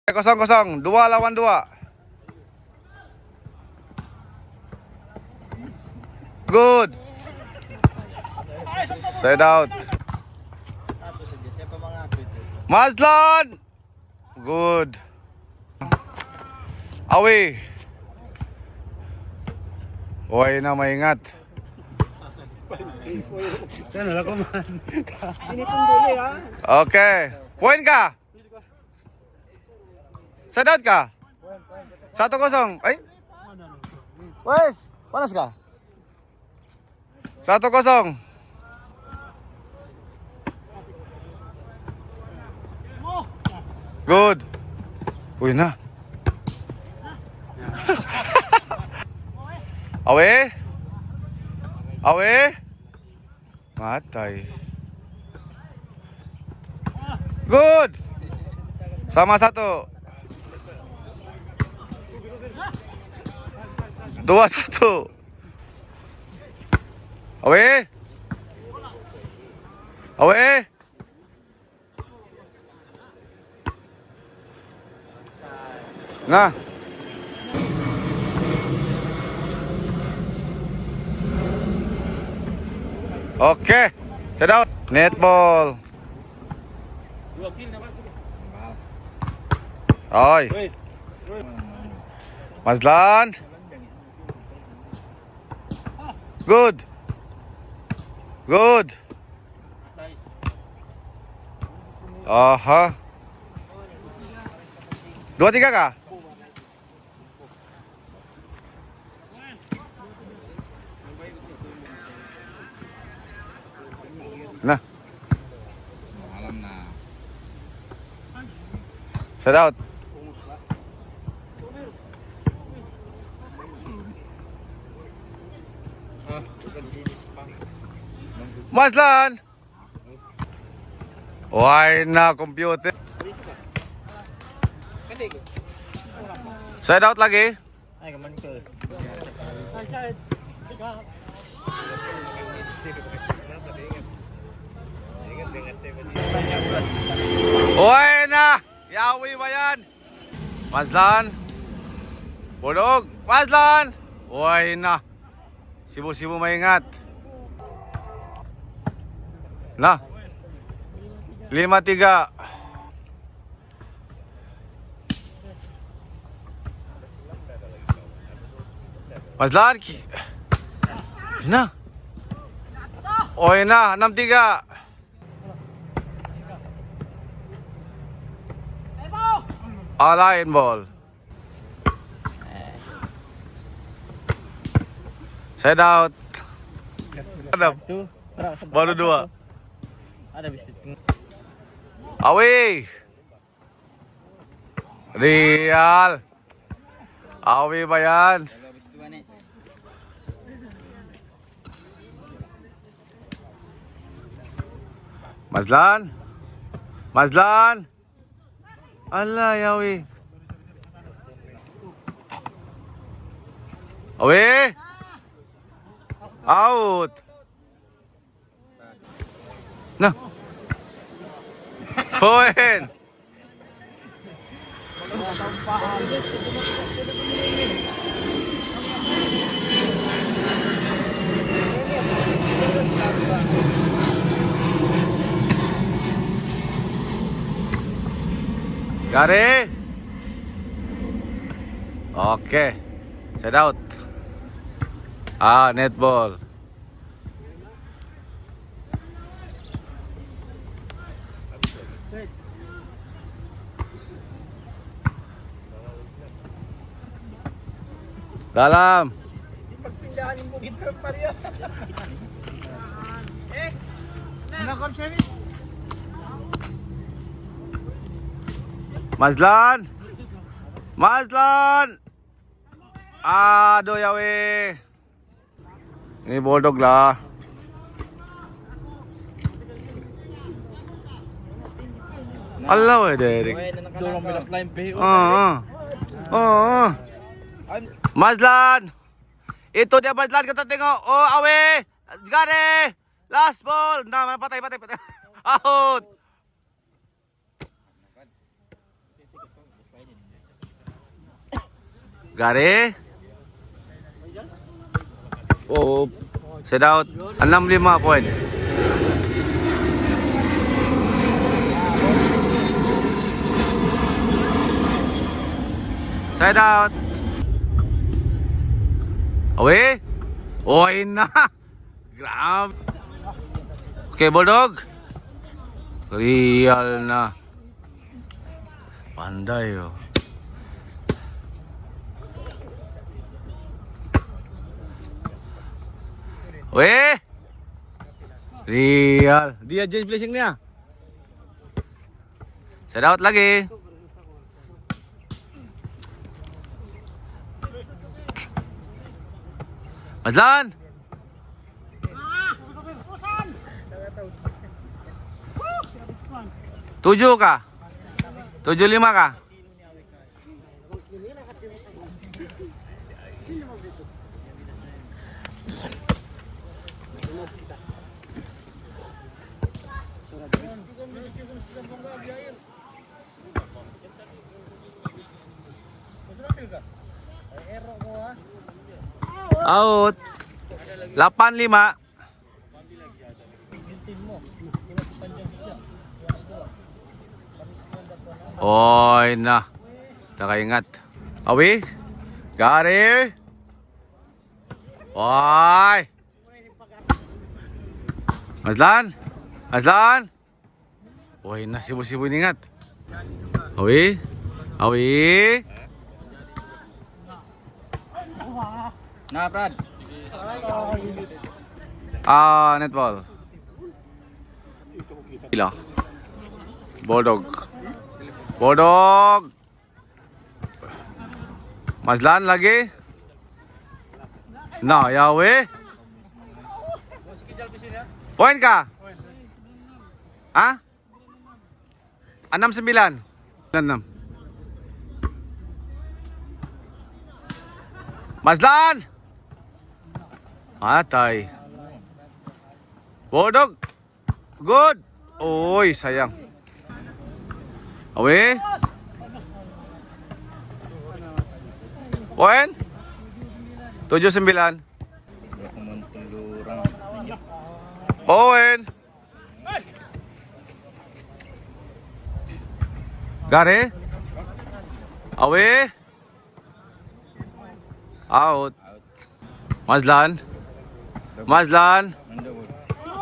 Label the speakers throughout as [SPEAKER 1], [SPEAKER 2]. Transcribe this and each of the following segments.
[SPEAKER 1] Kosong, 2 lawan 2. Good. Side out. Mazlan. Good. Awie. Huwag na maingat.
[SPEAKER 2] Sana lang kuman. Ini pun boleh ha.
[SPEAKER 1] Okay. Point ka. Side out ka. 1-0. Ay. Wes, panas ka. 1-0. Good. Uy na. Awie. Awie. Matay. Good. Sama 1. 2-1. Awie. Awie. Nah. Oke, set out. Netball. Oi. Mazlan. Good. Good. Aha. 2-3 kah? Nah.
[SPEAKER 2] Malam na.
[SPEAKER 1] Set out. Mazlan. Why na computer? Side out lagi.
[SPEAKER 2] Ay, kaman ko.
[SPEAKER 1] Why na? Awie ba yan? Mazlan. Bulldog. Mazlan. Why na? Sibu-sibu maingat. Nah. 5-3. Mazlan. Na. Oy na, 6-3. Alain ball. Side out. Ada. Baru 2.
[SPEAKER 2] Ada bisnis.
[SPEAKER 1] Awie. Real. Awie ba yan? Mazlan. Mazlan. Allah, Awie. Awie. Out. Nah. Point. Gare. Oke. Set out. Netball. Dalam.
[SPEAKER 2] Pagpindahan mo gitar pa rin. Nakam siya ni.
[SPEAKER 1] Mazlan. Mazlan. Aduh, Awie. Ini Bulldog lah. Allah weh Derek.
[SPEAKER 2] Dorong bilas lain PO.
[SPEAKER 1] Mazlan. Itu dia Mazlan, kita tengok. Oh, Awie. Gare. Last ball. Nah, patay. Out. Gare. Oh, set out. 65 poin. Set out. Awie. Oy na. Grabe. Okay, Bulldog. Real na. Pandai oh. Weh. Real. Dia change placing niya. Set out lagi. Mazlan. 7 kah? 75 kah? Out. 85. Oy na. Nakaingat. Awie. Gare. Oy. Mazlan. Mazlan. Oy na, sibu-sibu ingat. Awie. Awie.
[SPEAKER 2] Nah, Brad.
[SPEAKER 1] Netball. Gila. Bulldog. Bulldog. Mazlan lagi. Nah, ya Awie. Poin kah? Hah? 69. 6. Mazlan. Atay. Bulldog. Good. Oy, sayang. Awie. Poin? 79. Poin. Gare. Awie. Out. Mazlan. Mazlan.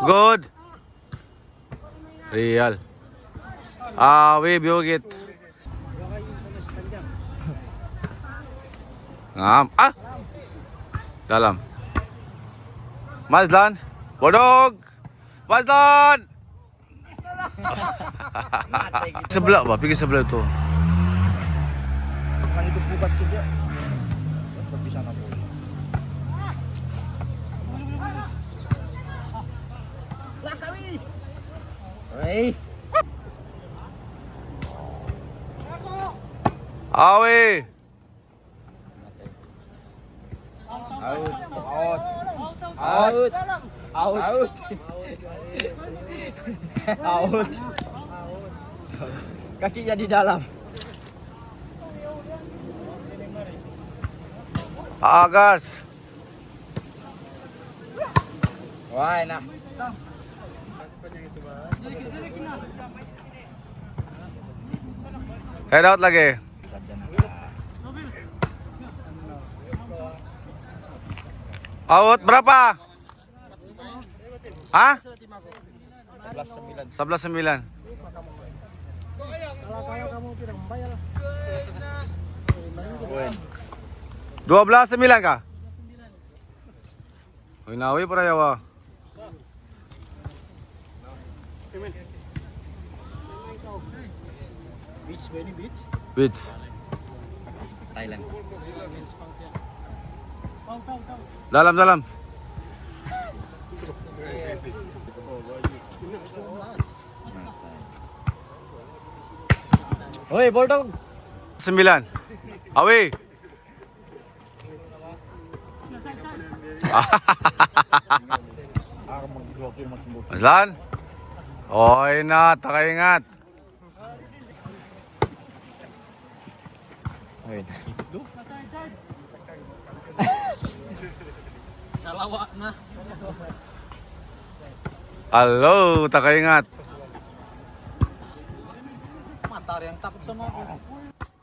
[SPEAKER 1] Good. Real. Awie biogit. Ngam. Ah. Dalam. Mazlan. Bulldog. Mazlan. Sebelah apa? Pergi sebelah tu.
[SPEAKER 2] Kan itu bubat juga. Bisa nak boleh. Lah kami. Hei.
[SPEAKER 1] Awie.
[SPEAKER 2] Out. Out. Out. Out. Out. Kakinya di dalam.
[SPEAKER 1] Agas.
[SPEAKER 2] Wah, enak.
[SPEAKER 1] Head out lagi. Out berapa? Hah?
[SPEAKER 2] 11-9.
[SPEAKER 1] 11-9.
[SPEAKER 2] Kalau kamu tidak membayar.
[SPEAKER 1] 12-9 kah? Inawi Prayawa.
[SPEAKER 2] Beach, Benny Beach.
[SPEAKER 1] Beach.
[SPEAKER 2] Thailand.
[SPEAKER 1] Dalam.
[SPEAKER 2] Oi, Bulldog.
[SPEAKER 1] 9. Awie. Mazlan. Oy na, takaingat.
[SPEAKER 2] Salawak na.
[SPEAKER 1] Halo, tak ingat.
[SPEAKER 2] Matar yang takut sama aku.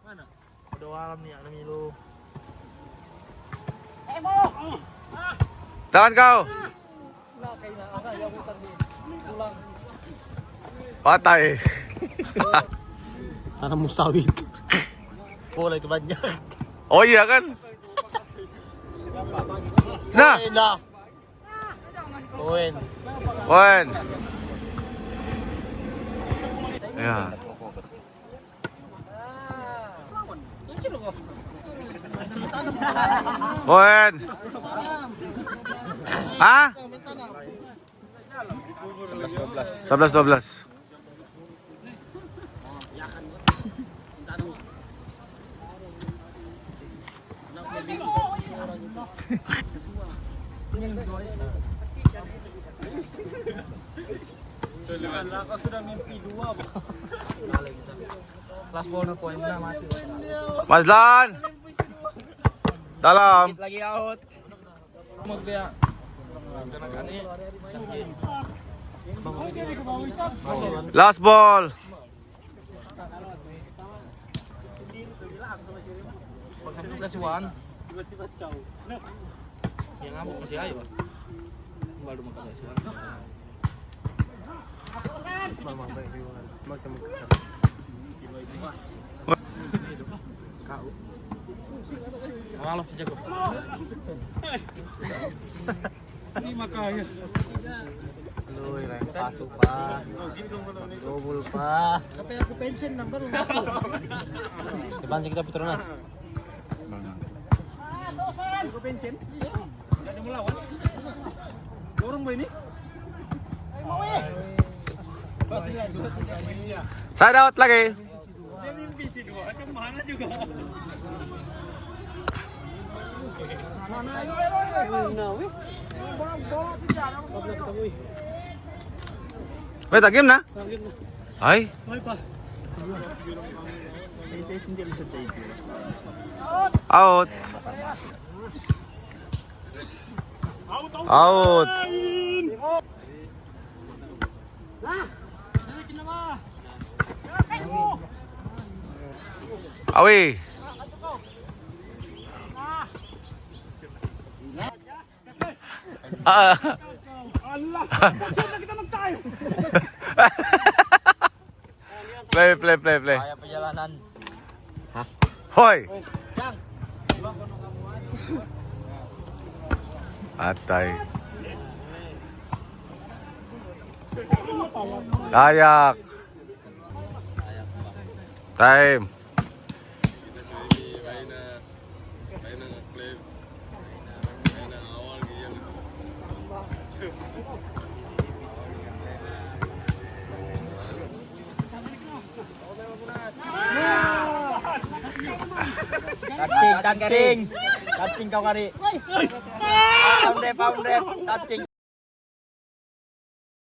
[SPEAKER 2] Mana? Udah alam nih, ada Milo.
[SPEAKER 1] Tangan kau. Patay.
[SPEAKER 2] Tanam musawit. Boleh itu banyak.
[SPEAKER 1] Oh iya kan? Nah,
[SPEAKER 2] Owen.
[SPEAKER 1] Wen. Ya. Wen. Hah? 11-12.
[SPEAKER 2] Kau sudah mimpi 2. Last ball na poin na masih.
[SPEAKER 1] Mazlan. Dalam.
[SPEAKER 2] Lagi out. Magbiya.
[SPEAKER 1] Last ball.
[SPEAKER 2] Plus 1. Yang ngabuk masih ayo. Baru makan si Wan. Mama baik di Wan. Masih makan. Kau. Malah jago. Ini makanya. Loy, rank pasok pa. Double pa. Sampai aku pension number lu. Depan kita Petronas. Aku pension. Enggak ada melawan. Dorong ba ini?
[SPEAKER 1] Side out lagi.
[SPEAKER 2] Dia mimpi si 2. Macam mana juga.
[SPEAKER 1] Wait, game na? Ay. Out. Out. Awie. Play.
[SPEAKER 2] Kaya perjalanan.
[SPEAKER 1] Hoy. Patay. Kayak. Time.
[SPEAKER 2] Kancing kau kari. Pound rep, kancing.